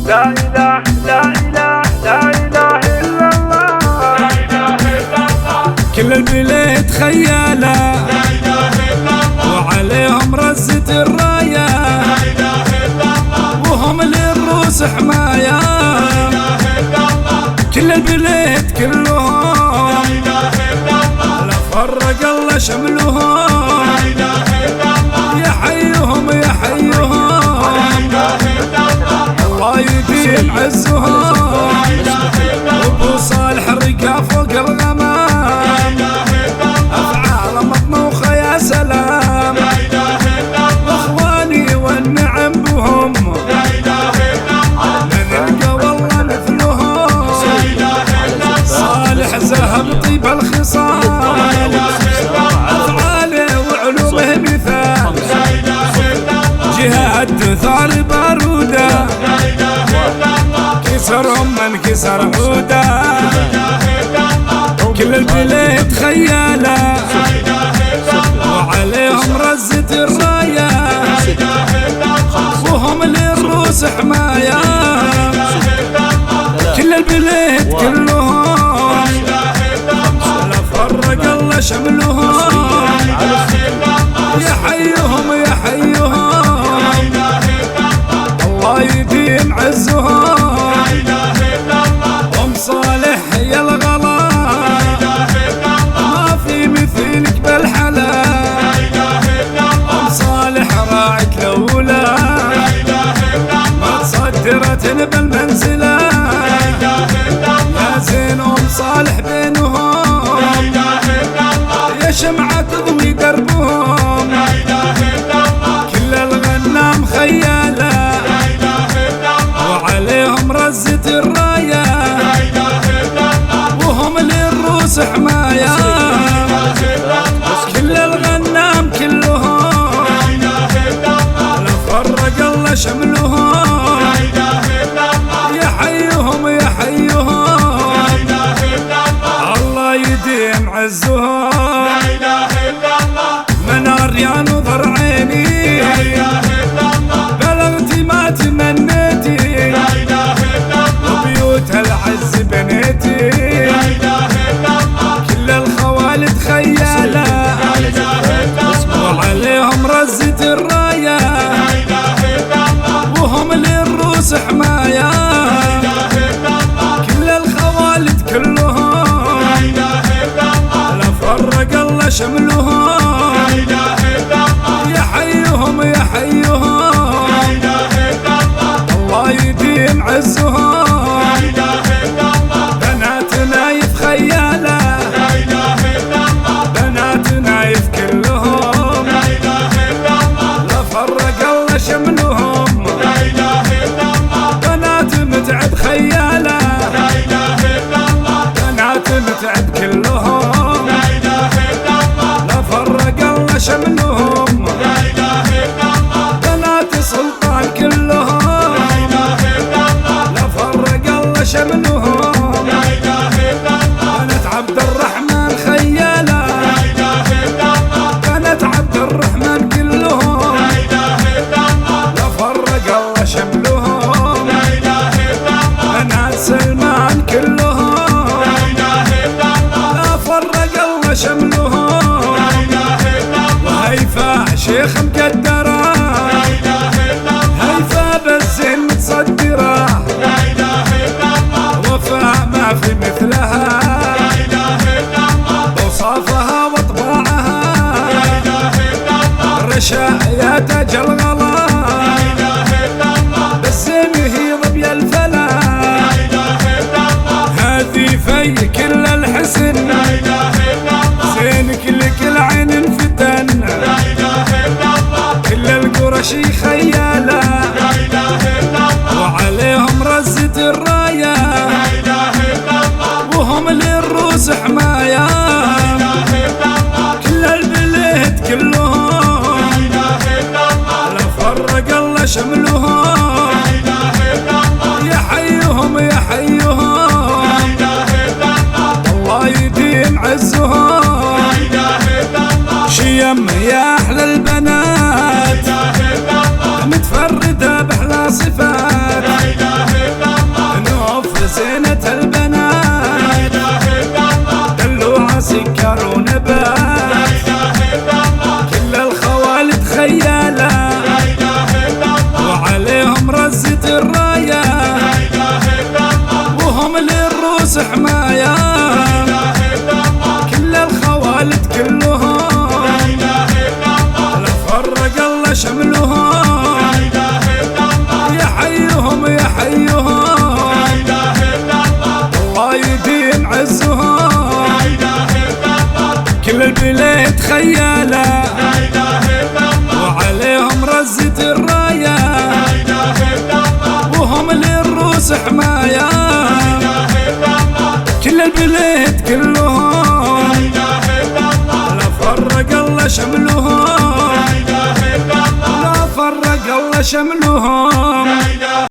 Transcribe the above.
لا إله لا إله لا إله إلا الله، لا إله إلا الله. كل البلاد خيالة لا إله إلا الله، وعليهم رزة الراية لا إله إلا الله، وهم للروس حماية. لا إله إلا الله. كل البلاد كلهم لا إله إلا الله، لا فرق الله شملهم. لا إله إلا الله، يحيهم يحيهم لا إله إلا الله، الله يديم عزهم. لا إله إلا الله، ابو صالح رقا فوق الغمام، لا إله إلا الله، افعال مطموخه يا سلام. لا إله إلا الله، واخواني والنعم بهم لا إله إلا الله، ما نلقى والله مثلهم. لا إله إلا الله، صالح ذهب طيب الخصال، لا إله إلا الله، افعاله وعلومه مثال. لا إله إلا الله، جهاد ثار باروده لا إله إلا الله، كسرهم من كسر عوده. لا إله إلا الله، كل البلاد خيالة لا إله إلا الله، وعليهم رزة الراية لا إله إلا الله، وهم للروس حماية. لا إله إلا الله، كل البلاد كلهم لا إله إلا الله، لا فرق الله شملهم. لا إله إلا الله، يحيهم يحيهم لا إله إلا الله، الله يديم عزهم. لا إله إلا الله، ام صالح يا الغلا لا إله إلا الله، ما في مثيلك بالحلا. لا إله إلا الله، ام صالح راعت الاولى لا إله إلا الله، صدرت بالمنزله. لا إله إلا الله، يا زين ام صالح بينهم لا إله إلا الله، يا شمعة تضوي دربهم. لا إله إلا الله، كل الغنام خيالة لا إله إلا الله، وعليهم رزة الراية لا إله إلا الله، وهم للروس حماية. لا إله إلا الله، كل الغنام كلهم لا إله إلا الله، لا فرق الله شملهم. لا إله إلا الله، يحيهم يحيهم لا إله إلا الله، الله يديم عزهم. لا إله إلا الله، منار يا نظر عيني لا إله إلا الله، بلغت ما تمنيتي. لا إله إلا الله، وبيوت العز بنيتي. لا إله إلا الله، كل الخوالد خيالة لا إله إلا الله، وعليهم رزة الراية لا إله إلا الله، وهم للروس حماية. لا إله إلا الله، كل الخوالد كلهم لا إله إلا الله، لا فرق الله شملهم. لا إله إلا الله، يحيهم يحيهم لا إله إلا الله، الله يديم عزهم. لا إله إلا الله، بنات نايف خيالة لا إله إلا الله، بنات نايف كلهم لا إله إلا الله، لا فرق الله شملهم. لا إله إلا الله، بنات متعب خيالة لا إله إلا الله، بنات متعب كلهم لا إله إلا الله، لا فرق الله شملهم. لا إله إلا الله، بنات سلطان كلهم لا إله إلا الله، لا فرق الله شملهم. لا إله إلا الله، بنات عبد الرحمن خيالة لا إله إلا الله، بنات عبد الرحمن كلهم لا إله إلا الله، لا فرق الله شملهم. لا إله إلا الله، بنات سلمان كلهم لا إله إلا الله، لا فرق الله شملهم. لا إله إلا الله، وهيفاء شيخ مقدرة لا إله إلا الله، هيفاء بالزين متصدرة. لا إله إلا الله، وفاء ما في مثلها لا إله إلا الله، اوصافها واطباعها. لا إله إلا الله، رشا يا تاج الغلا لا إله إلا الله، بالزين يهيض بيا الفلا. لا إله إلا الله، هذه في كل الحسن لا إله إلا الله، زينك لك العين انفتن. لا إله إلا الله، رزت الراية وهم للروس حماية كل الخوالد كلهم لا فرق الله شملهم يحيهم الله يدين عزهم كل البلاد خيالة وعليهم رزت الراية وهم للروس حماية كل البلاد كلهم لا فرق الله شملهم لا فرق الله شملهم